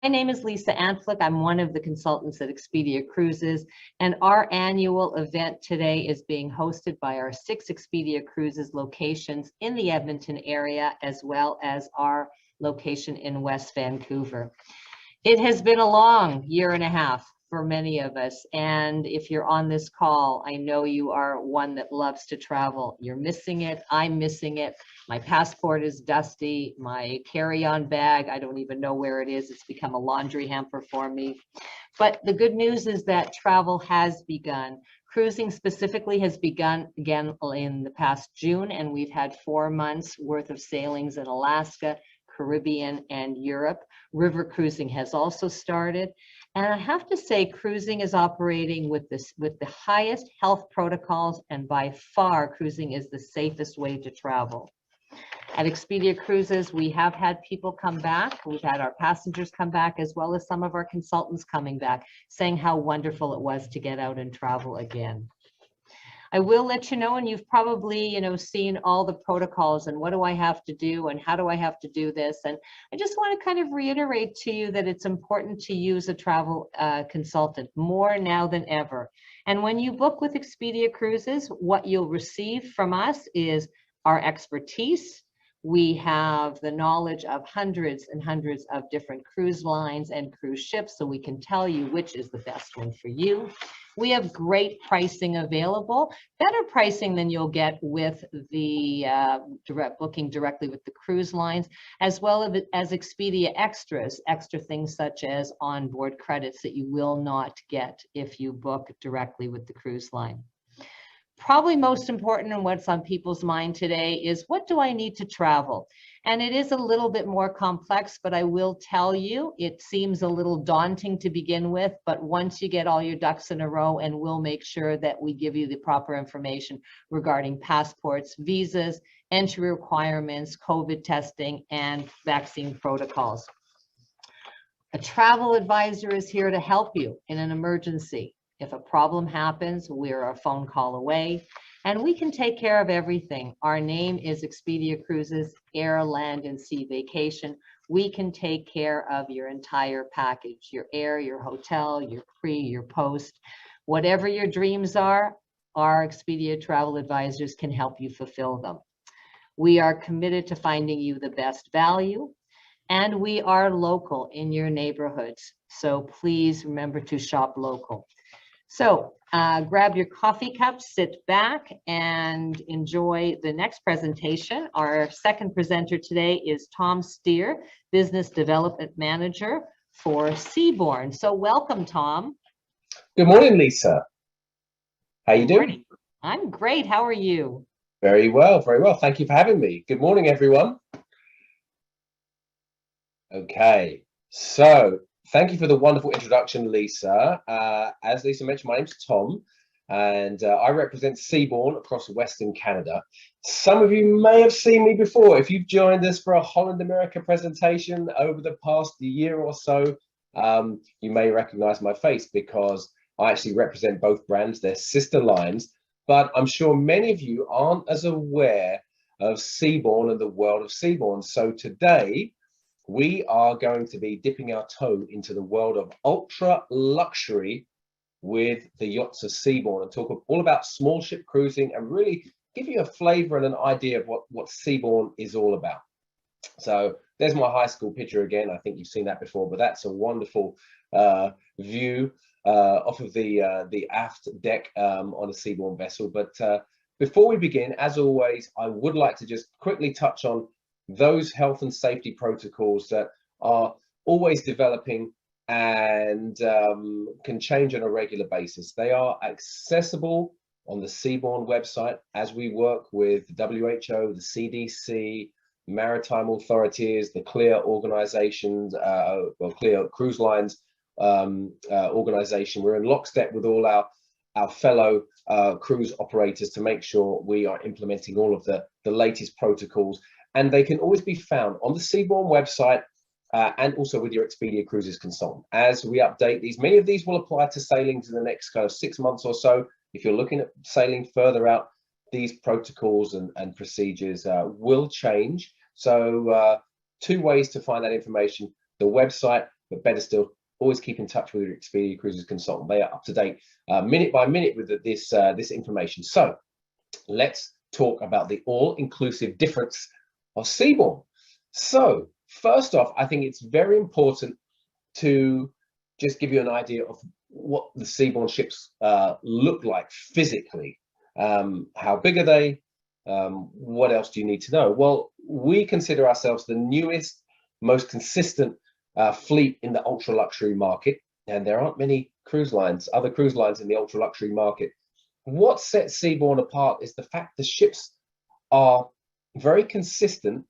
My name is Lisa Antflick. I'm one of the consultants at Expedia Cruises, and our annual event today is being hosted by our 6 Expedia Cruises locations in the Edmonton area, as well as our location in West Vancouver. It has been a long year and a half for many of us, and if you're on this call, I know you are one that loves to travel. You're missing it. I'm missing it. My passport is dusty. My carry-on bag, I don't even know where it is. It's become a laundry hamper for me. But the good news is that travel has begun. Cruising specifically has begun again in the past June, and we've had 4 months worth of sailings in Alaska, Caribbean, and Europe. River cruising has also started. And I have to say, cruising is operating with the highest health protocols, and by far, cruising is the safest way to travel. At Expedia Cruises, we have had people come back. We've had our passengers come back, as well as some of our consultants coming back, saying how wonderful it was to get out and travel again. I will let you know, and you've probably, seen all the protocols and what do I have to do and how do I have to do this. And I just want to kind of reiterate to you that it's important to use a travel consultant more now than ever. And when you book with Expedia Cruises, what you'll receive from us is our expertise. We have the knowledge of hundreds and hundreds of different cruise lines and cruise ships, so we can tell you which is the best one for you. We have great pricing available, better pricing than you'll get with the booking directly with the cruise lines, as well as Expedia extras, extra things such as onboard credits that you will not get if you book directly with the cruise line. Probably most important and what's on people's mind today is, what do I need to travel? And it is a little bit more complex, but I will tell you, it seems a little daunting to begin with, but once you get all your ducks in a row, and we'll make sure that we give you the proper information regarding passports, visas, entry requirements, COVID testing, and vaccine protocols. A travel advisor is here to help you in an emergency. If a problem happens, we're a phone call away, and we can take care of everything. Our name is Expedia Cruises, Air, Land, and Sea Vacation. We can take care of your entire package, your air, your hotel, your pre, your post. Whatever your dreams are, our Expedia travel advisors can help you fulfill them. We are committed to finding you the best value, and we are local in your neighborhoods. So please remember to shop local. So grab your coffee cup, sit back, and enjoy the next presentation. Our second presenter today is Tom Steer, Business Development Manager for Seabourn. So welcome, Tom. Good morning, Lisa. How you doing? Morning. I'm great. How are you? Very well, very well. Thank you for having me. Good morning, everyone. Okay, so thank you for the wonderful introduction, Lisa. As Lisa mentioned, my name's Tom, and I represent Seabourn across Western Canada. Some of you may have seen me before. If you've joined us for a Holland America presentation over the past year or so, you may recognize my face because I actually represent both brands. They're sister lines, but I'm sure many of you aren't as aware of Seabourn and the world of Seabourn. So today, we are going to be dipping our toe into the world of ultra luxury with the yachts of Seabourn, and talk all about small ship cruising and really give you a flavor and an idea of what Seabourn is all about. So there's my high school picture again. I think you've seen that before, but that's a wonderful view off of the aft deck on a Seabourn vessel. But before we begin, as always, I would like to just quickly touch on those health and safety protocols that are always developing and can change on a regular basis. They are accessible on the Seabourn website as we work with the WHO, the CDC, maritime authorities, the CLEAR organizations, CLEAR Cruise Lines organization. We're in lockstep with all our fellow cruise operators to make sure we are implementing all of the latest protocols. And they can always be found on the Seabourn website and also with your Expedia Cruises consultant. As we update these, many of these will apply to sailings in the next kind of 6 months or so. If you're looking at sailing further out, these protocols and procedures will change. So 2 ways to find that information: the website, but better still, always keep in touch with your Expedia Cruises consultant. They are up to date minute by minute with this information. So let's talk about the all-inclusive difference of Seabourn. So first off, I think it's very important to just give you an idea of what the Seabourn ships look like physically. How big are they? What else do you need to know? Well, we consider ourselves the newest, most consistent fleet in the ultra luxury market, and there aren't many other cruise lines in the ultra luxury market. What sets Seabourn apart is the fact the ships are very consistent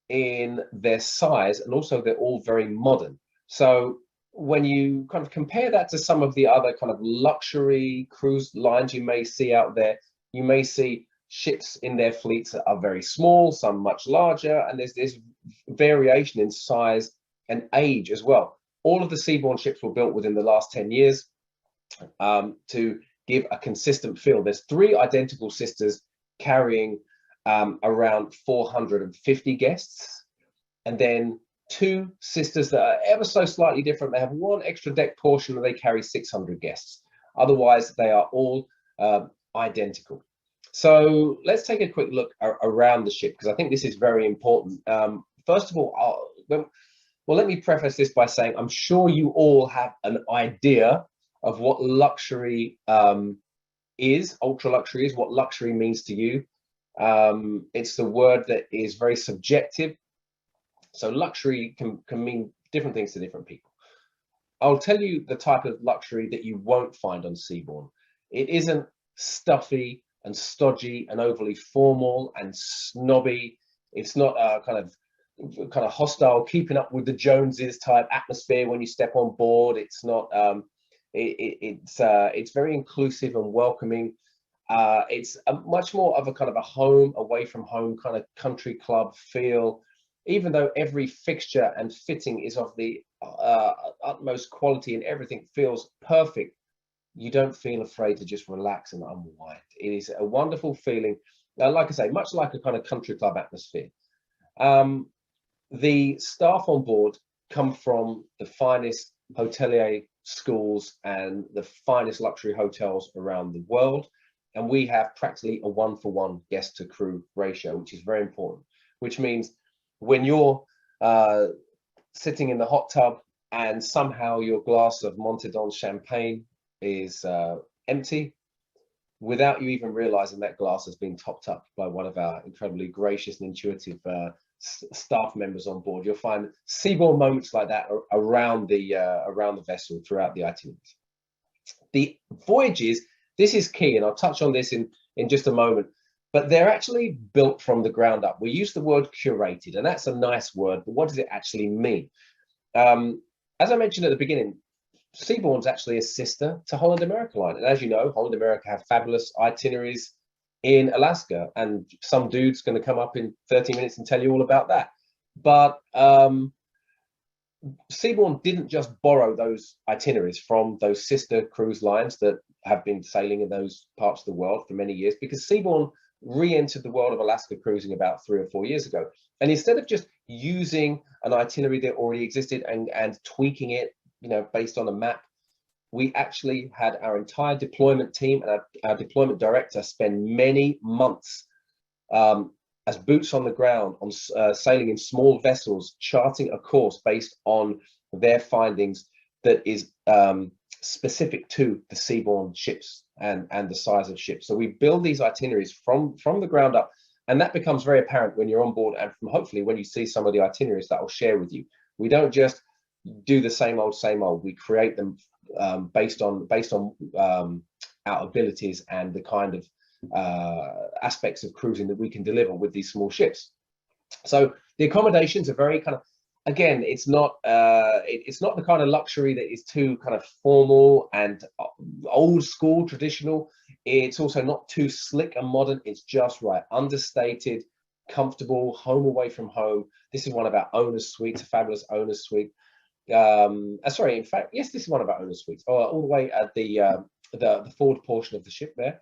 in their size, and also they're all very modern. So when you kind of compare that to some of the other kind of luxury cruise lines you may see out there, you may see ships in their fleets that are very small, some much larger, and there's this variation in size and age as well. All of the Seabourn ships were built within the last 10 years to give a consistent feel. There's 3 identical sisters carrying around 450 guests, and then 2 sisters that are ever so slightly different. They have 1 extra deck portion and they carry 600 guests. Otherwise, they are all identical. So let's take a quick look around the ship, because I think this is very important. First of all, let me preface this by saying I'm sure you all have an idea of what luxury is, ultra luxury is, what luxury means to you. It's the word that is very subjective. So luxury can mean different things to different people. I'll tell you the type of luxury that you won't find on Seabourn. It isn't stuffy and stodgy and overly formal and snobby. It's not a kind of hostile, keeping up with the Joneses type atmosphere when you step on board. It's not. It's very inclusive and welcoming. It's much more of a kind of a home, away from home kind of country club feel. Even though every fixture and fitting is of the utmost quality and everything feels perfect, you don't feel afraid to just relax and unwind. It is a wonderful feeling. Like I say, much like a kind of country club atmosphere. The staff on board come from the finest hotelier schools and the finest luxury hotels around the world. And we have practically a 1-for-1 guest to crew ratio, which is very important, which means when you're sitting in the hot tub and somehow your glass of Montedon champagne is empty, without you even realizing that glass has been topped up by one of our incredibly gracious and intuitive staff members on board, you'll find Seabourn moments like that around the vessel throughout the itineraries. The voyages, this is key, and I'll touch on this in just a moment, but they're actually built from the ground up. We use the word curated, and that's a nice word, but what does it actually mean? As I mentioned at the beginning, Seabourn's actually a sister to Holland America Line. And as you know, Holland America have fabulous itineraries in Alaska, and some dude's going to come up in 30 minutes and tell you all about that. But Seabourn didn't just borrow those itineraries from those sister cruise lines that have been sailing in those parts of the world for many years, because Seabourn re-entered the world of Alaska cruising about 3 or 4 years ago. And instead of just using an itinerary that already existed and tweaking it, based on a map, we actually had our entire deployment team and our deployment director spend many months as boots on the ground on sailing in small vessels, charting a course based on their findings that is specific to the Seabourn ships and the size of ships. So we build these itineraries from the ground up, and that becomes very apparent when you're on board, and hopefully when you see some of the itineraries that I'll share with you. We don't just do the same old. We create them based on our abilities and the kind of aspects of cruising that we can deliver with these small ships. So the accommodations are very kind of, again, it's not the kind of luxury that is too kind of formal and old school traditional. It's also not too slick and modern. It's just right, understated, comfortable, home away from home. This is one of our owners' suites, a fabulous owner's suite. Sorry, in fact, yes, this is one of our owner's suites, all the way at the forward portion of the ship there.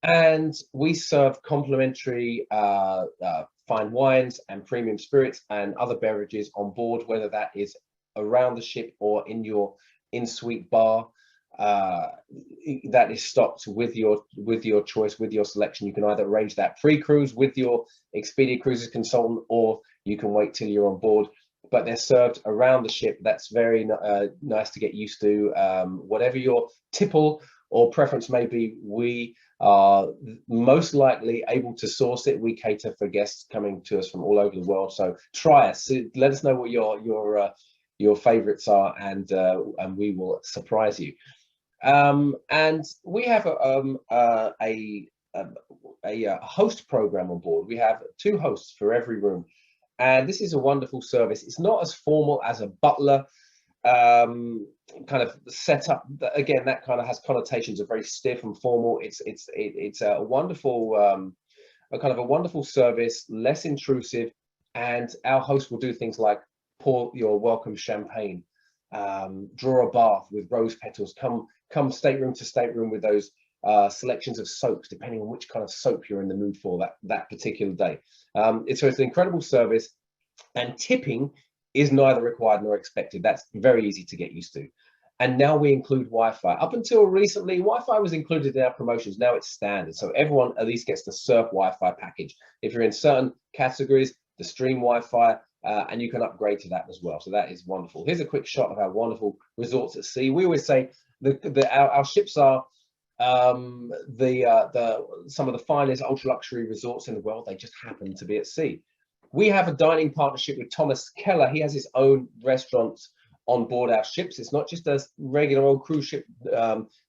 And we serve complimentary fine wines and premium spirits and other beverages on board, whether that is around the ship or in your in-suite bar that is stocked with your choice, with your selection. You can either arrange that pre-cruise with your Expedia Cruises consultant, or you can wait till you're on board. But they're served around the ship. That's very nice to get used to. Whatever your tipple or preference may be, we are most likely able to source it. We cater for guests coming to us from all over the world. So try us. Let us know what your favorites are, and we will surprise you. And we have a host program on board. We have 2 hosts for every room, and this is a wonderful service. It's not as formal as a butler kind of setup. Again, that kind of has connotations of very stiff and formal. It's a wonderful a kind of a wonderful service, less intrusive, and our host will do things like pour your welcome champagne, draw a bath with rose petals, come stateroom to stateroom with those selections of soaps, depending on which kind of soap you're in the mood for that particular day. So it's an incredible service, and tipping is neither required nor expected. That's very easy to get used to. And now we include Wi-Fi. Up until recently, Wi-Fi was included in our promotions. Now it's standard. So everyone at least gets the surf Wi-Fi package. If you're in certain categories, the stream Wi-Fi, and you can upgrade to that as well. So that is wonderful. Here's a quick shot of our wonderful resorts at sea. We always say our ships are some of the finest ultra luxury resorts in the world. They just happen to be at sea. We have a dining partnership with Thomas Keller. He has his own restaurant on board our ships. It's not just a regular old cruise ship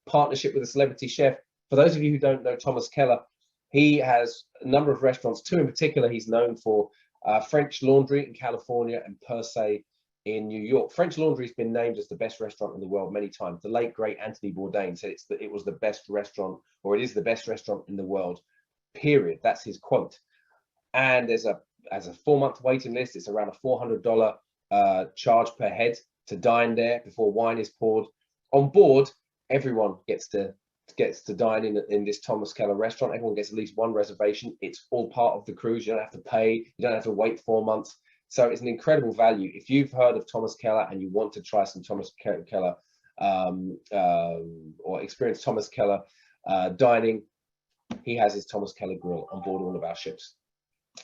partnership with a celebrity chef. For those of you who don't know Thomas Keller, he has a number of restaurants. 2 in particular he's known for: French Laundry in California and Per Se in New York. French Laundry has been named as the best restaurant in the world many times. The late great Anthony Bourdain said it was the best restaurant, or it is the best restaurant in the world, period. That's his quote. And there's a 4-month waiting list. It's around a $400 charge per head to dine there before wine is poured. On board, everyone gets to dine in this Thomas Keller restaurant. Everyone gets at least 1 reservation. It's all part of the cruise. You don't have to pay. You don't have to wait 4 months. So it's an incredible value. If you've heard of Thomas Keller and you want to try some Thomas Keller or experience Thomas Keller dining, he has his Thomas Keller grill on board all of our ships.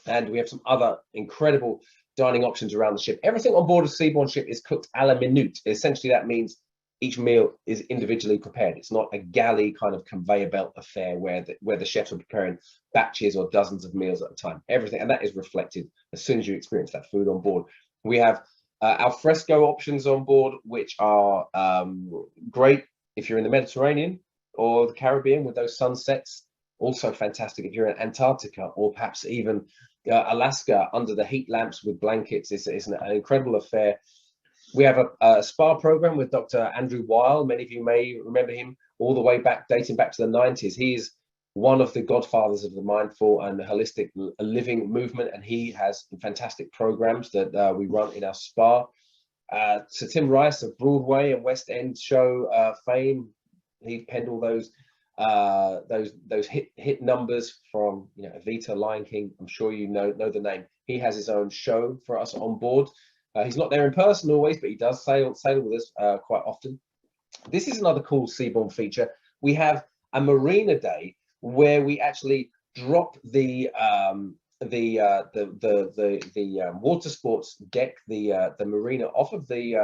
And we have some other incredible dining options around the ship. Everything on board a Seabourn ship is cooked a la minute. Essentially, that means each meal is individually prepared. It's not a galley kind of conveyor belt affair where the chefs are preparing batches or dozens of meals at a time. Everything, and that is reflected as soon as you experience that food on board. We have al fresco options on board, which are great if you're in the Mediterranean or the Caribbean with those sunsets. Also fantastic if you're in Antarctica or perhaps even Alaska under the heat lamps with blankets. It's an incredible affair. We have a spa program with Dr. Andrew Weil. Many of you may remember him all the way back, dating back to the 90s. He's one of the godfathers of the mindful and the holistic living movement, and he has fantastic programs that we run in our spa. Sir Tim Rice of Broadway and West End show fame. He penned all those hit numbers from Evita, Lion King. I'm sure you know the name. He has his own show for us on board. He's not there in person always, but he does sail with us quite often. This is another cool Seabourn feature. We have a marina day where we actually drop the water sports deck, the marina off of the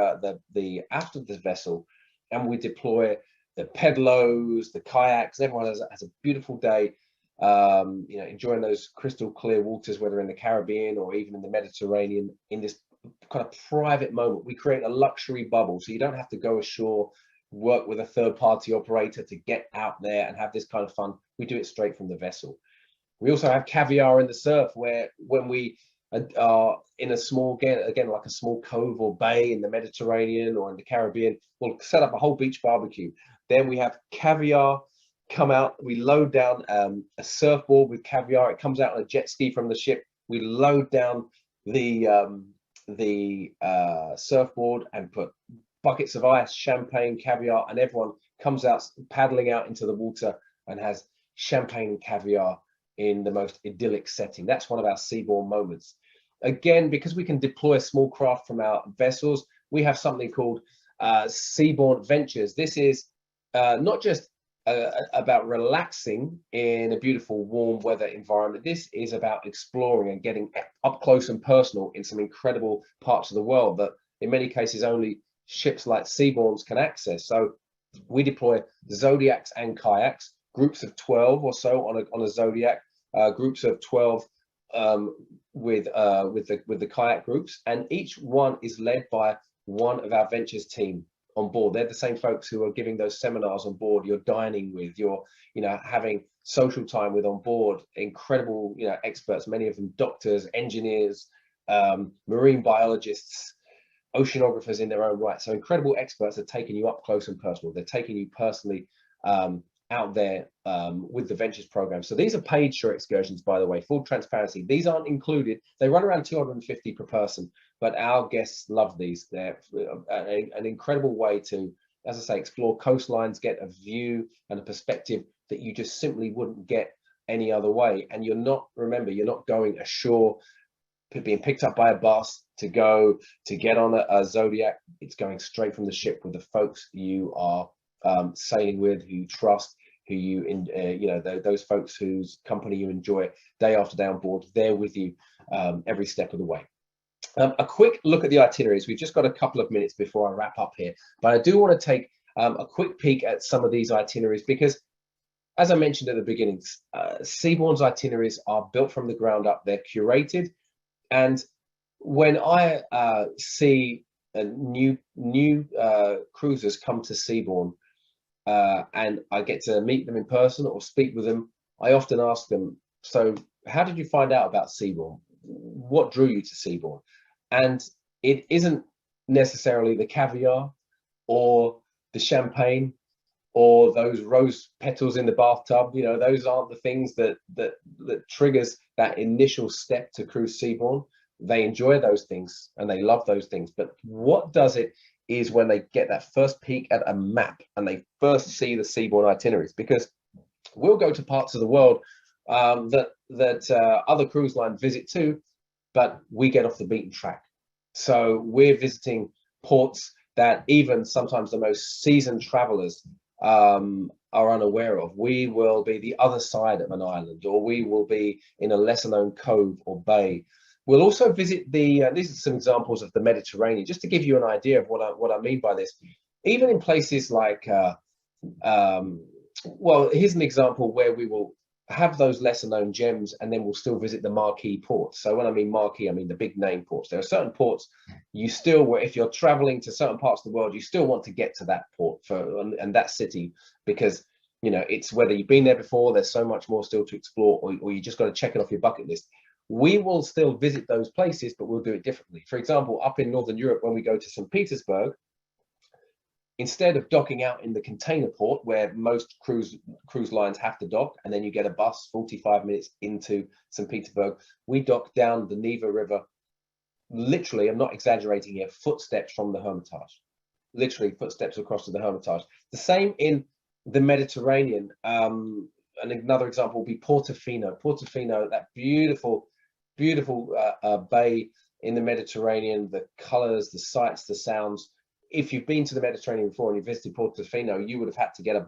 aft of the vessel, and we deploy the pedlos, the kayaks. Everyone has a beautiful day, enjoying those crystal clear waters, whether in the Caribbean or even in the Mediterranean, in this kind of private moment. We create a luxury bubble, so you don't have to go ashore, work with a third-party operator to get out there and have this kind of fun. We do it straight from the vessel. We also have caviar in the surf, where when we are in a small, again like a small cove or bay in the Mediterranean or in the Caribbean, we'll set up a whole beach barbecue. Then we have caviar come out. We load down a surfboard with caviar. It comes out on a jet ski from the ship. We load down the surfboard and put buckets of ice, champagne, caviar, and everyone comes out paddling out into the water and has champagne and caviar in the most idyllic setting. That's one of our Seabourn moments. Again, because we can deploy a small craft from our vessels, we have something called Seabourn Ventures. This is not just about relaxing in a beautiful warm weather environment. This is about exploring and getting up close and personal in some incredible parts of the world that in many cases only ships like Seabourns can access. So we deploy Zodiacs and kayaks, groups of 12 or so on a Zodiac, groups of 12 with the kayak groups, and each one is led by one of our ventures team on board. They're the same folks who are giving those seminars on board, you're dining with, you're having social time with on board. Incredible experts, many of them doctors, engineers, marine biologists, oceanographers in their own right. So incredible experts are taking you up close and personal. They're taking you personally out there with the ventures program. So these are paid shore excursions, by the way, full transparency. These aren't included. They run around 250 per person, but our guests love these. They're an incredible way to, as I say, explore coastlines, get a view and a perspective that you just simply wouldn't get any other way. And you're not going ashore, being picked up by a bus to get on a Zodiac. It's going straight from the ship with the folks you are sailing with, who you trust, who you those folks whose company you enjoy day after day on board. They're with you every step of the way. A quick look at the itineraries. We've just got a couple of minutes before I wrap up here, but I do want to take a quick peek at some of these itineraries because, as I mentioned at the beginning, Seabourn's itineraries are built from the ground up. They're curated, and when I see new cruisers come to Seabourn, and I get to meet them in person or speak with them, I often ask them, so how did you find out about Seabourn? What drew you to Seabourn? And it isn't necessarily the caviar or the champagne or those rose petals in the bathtub. Those aren't the things that triggers that initial step to cruise Seabourn. They enjoy those things and they love those things, but what does it is when they get that first peek at a map and they first see the Seabourn itineraries, because we'll go to parts of the world that other cruise lines visit too, but we get off the beaten track. So we're visiting ports that even sometimes the most seasoned travelers are unaware of. We will be the other side of an island, or we will be in a lesser known cove or bay. We'll also visit these are some examples of the Mediterranean, just to give you an idea of what I mean by this. Even in places like, well, here's an example where we will have those lesser known gems and then we'll still visit the marquee ports. So when I mean marquee, I mean the big name ports. There are certain ports if you're traveling to certain parts of the world, you still want to get to that port and that city, because it's whether you've been there before, there's so much more still to explore, or you just got to check it off your bucket list. We will still visit those places, but we'll do it differently. For example, up in Northern Europe, when we go to St. Petersburg, instead of docking out in the container port where most cruise lines have to dock, and then you get a bus 45 minutes into St. Petersburg, we dock down the Neva River, literally, I'm not exaggerating here, footsteps from the Hermitage. Literally footsteps across to the Hermitage. The same in the Mediterranean. And another example will be Portofino. Portofino, that beautiful bay in the Mediterranean, the colors, the sights, the sounds. If you've been to the Mediterranean before and you visited Portofino, you would have had to get a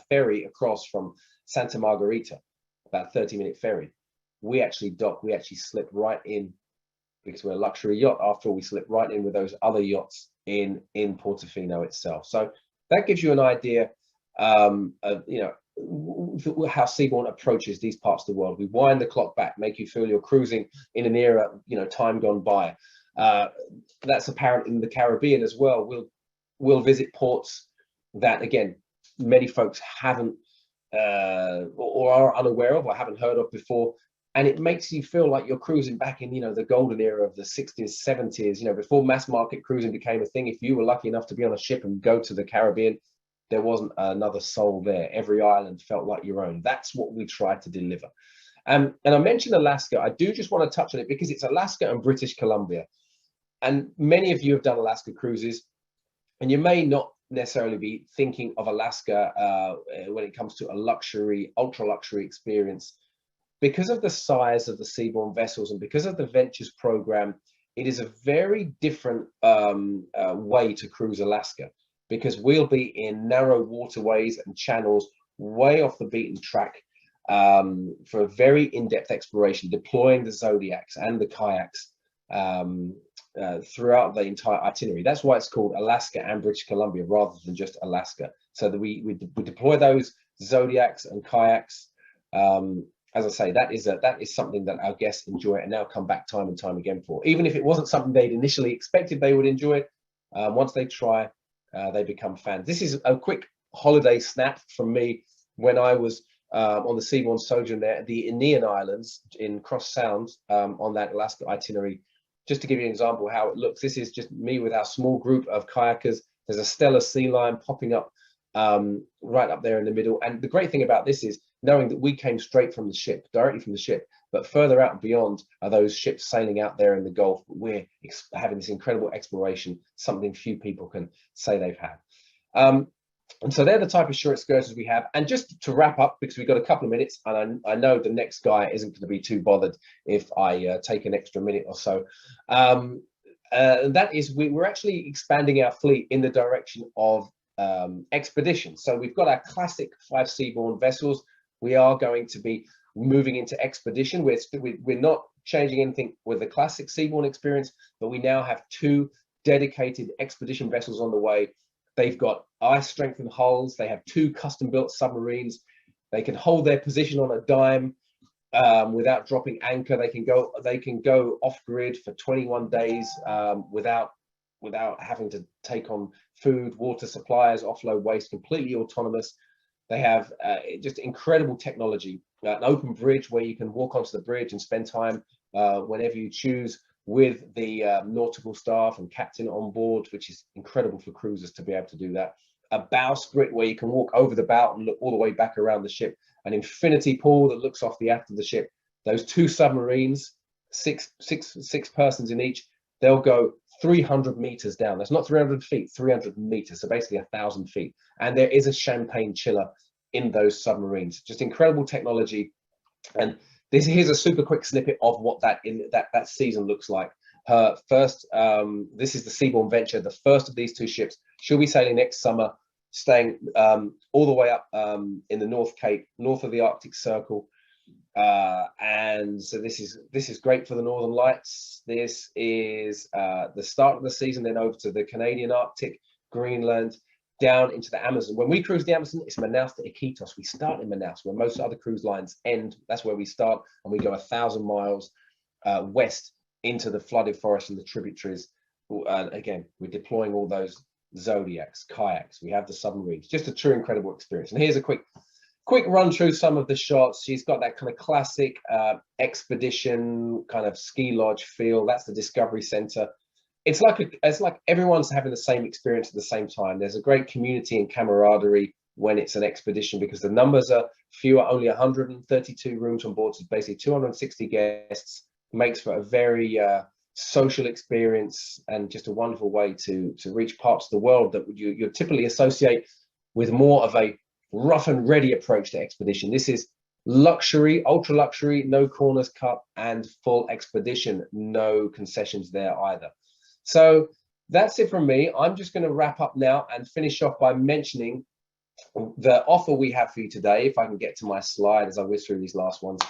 ferry across from Santa Margherita, about a 30-minute ferry. We actually slip right in, because we're a luxury yacht. After all, we slip right in with those other yachts in Portofino itself. So that gives you an idea of how Seabourn approaches these parts of the world. We wind the clock back, make you feel you're cruising in an era, time gone by. That's apparent in the Caribbean as well. We'll visit ports that, again, many folks haven't or are unaware of or haven't heard of before, and it makes you feel like you're cruising back in the golden era of the 60s, 70s, before mass market cruising became a thing. If you were lucky enough to be on a ship and go to the Caribbean, there wasn't another soul there. Every island felt like your own. That's what we tried to deliver. And I mentioned Alaska. I do just want to touch on it because it's Alaska and British Columbia. And many of you have done Alaska cruises, and you may not necessarily be thinking of Alaska when it comes to a luxury, ultra luxury experience. Because of the size of the Seabourn vessels and because of the Ventures program, it is a very different way to cruise Alaska, because we'll be in narrow waterways and channels way off the beaten track, for a very in-depth exploration, deploying the Zodiacs and the kayaks throughout the entire itinerary. That's why it's called Alaska and British Columbia rather than just Alaska. So that we deploy those Zodiacs and kayaks. As I say, that is something that our guests enjoy and now come back time and time again for. Even if it wasn't something they'd initially expected they would enjoy, once they try, they become fans. This is a quick holiday snap from me when I was on the Seabourn sojourn there at the Inuit Islands in Cross Sound, on that Alaska itinerary. Just to give you an example of how it looks, this is just me with our small group of kayakers. There's a stellar sea lion popping up right up there in the middle. And the great thing about this is knowing that we came straight from the ship, directly from the ship, but further out and beyond are those ships sailing out there in the Gulf. We're having this incredible exploration, something few people can say they've had. And so they're the type of short excursions we have. And just to wrap up, because we've got a couple of minutes, and I know the next guy isn't going to be too bothered if I take an extra minute or so. That is, we're actually expanding our fleet in the direction of expedition. So we've got our classic 5 Seabourn vessels. We are going to be moving into expedition. We're not changing anything with the classic Seabourn experience, but we now have 2 dedicated expedition vessels on the way. They've got ice strengthened hulls. They have 2 custom built submarines. They can hold their position on a dime without dropping anchor. They can go off grid for 21 days without having to take on food, water supplies, offload waste, completely autonomous. They have just incredible technology, an open bridge where you can walk onto the bridge and spend time whenever you choose with the nautical staff and captain on board, which is incredible for cruisers to be able to do that. A bowsprit where you can walk over the bow and look all the way back around the ship. An infinity pool that looks off the aft of the ship. Those 2 submarines, six persons in each, they'll go 300 meters down. That's not 300 feet, 300 meters, so basically 1,000 feet. And there is a champagne chiller in those submarines. Just incredible technology. And here's a super quick snippet of what that season looks like. First, this is the Seabourn Venture, the first of these 2 ships. She'll be sailing next summer, staying all the way up in the North Cape, north of the Arctic Circle. And so this is great for the Northern Lights. This is the start of the season, then over to the Canadian Arctic, Greenland, down into the Amazon. When we cruise the Amazon, it's Manaus to Iquitos. We start in Manaus, where most other cruise lines end. That's where we start, and we go 1,000 miles west into the flooded forest and the tributaries. Again, we're deploying all those Zodiacs, kayaks. We have the submarines. Just a true incredible experience. And here's a quick run through some of the shots. She's got that kind of classic expedition kind of ski lodge feel. That's the Discovery Center. It's like everyone's having the same experience at the same time. There's a great community and camaraderie when it's an expedition because the numbers are fewer, only 132 rooms on board, so basically 260 guests. Makes for a very social experience and just a wonderful way to reach parts of the world that you typically associate with more of a rough and ready approach to expedition. This is luxury, ultra luxury, no corners cut, and full expedition, no concessions there either. So that's it from me. I'm just going to wrap up now and finish off by mentioning the offer we have for you today, if I can get to my slide as I whiz through these last ones.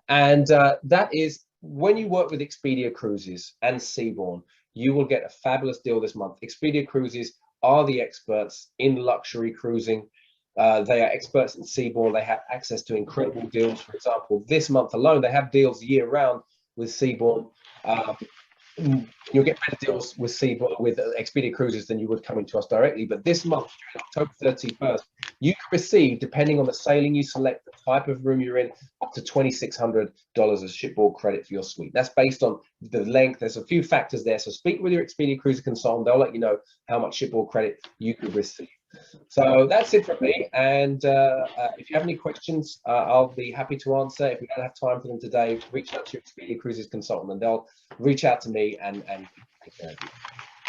And that is, when you work with Expedia Cruises and Seabourn, you will get a fabulous deal this month. Expedia Cruises are the experts in luxury cruising. They are experts in Seabourn. They have access to incredible deals. For example, this month alone, they have deals year round with Seabourn. You'll get better deals with Expedia Cruises than you would coming to us directly. But this month, October 31st, you can receive, depending on the sailing you select, the type of room you're in, up to $2,600 as shipboard credit for your suite. That's based on the length. There's a few factors there. So speak with your Expedia Cruises consultant. They'll let you know how much shipboard credit you could receive. So that's it from me. And if you have any questions, I'll be happy to answer. If we don't have time for them today, reach out to your Expedia Cruises consultant and they'll reach out to me and take care of you.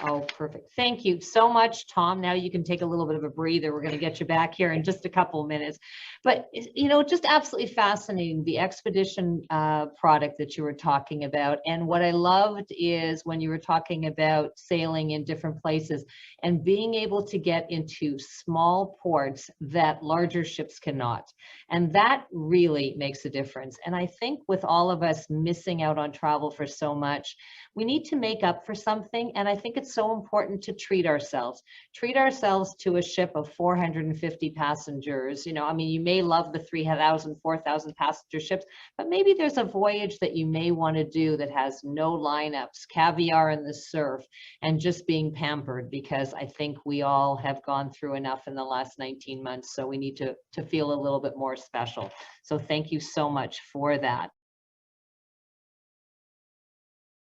Oh, perfect. Thank you so much, Tom. Now you can take a little bit of a breather. We're going to get you back here in just a couple of minutes. But, you know, just absolutely fascinating, the expedition product that you were talking about. And what I loved is when you were talking about sailing in different places and being able to get into small ports that larger ships cannot. And that really makes a difference. And I think with all of us missing out on travel for so much, we need to make up for something. And I think it's so important to treat ourselves to a ship of 450 passengers. You know, I mean, you may love the 3,000, 4,000 passenger ships, but maybe there's a voyage that you may want to do that has no lineups, caviar in the surf, and just being pampered, because I think we all have gone through enough in the last 19 months. So we need to feel a little bit more special. So thank you so much for that.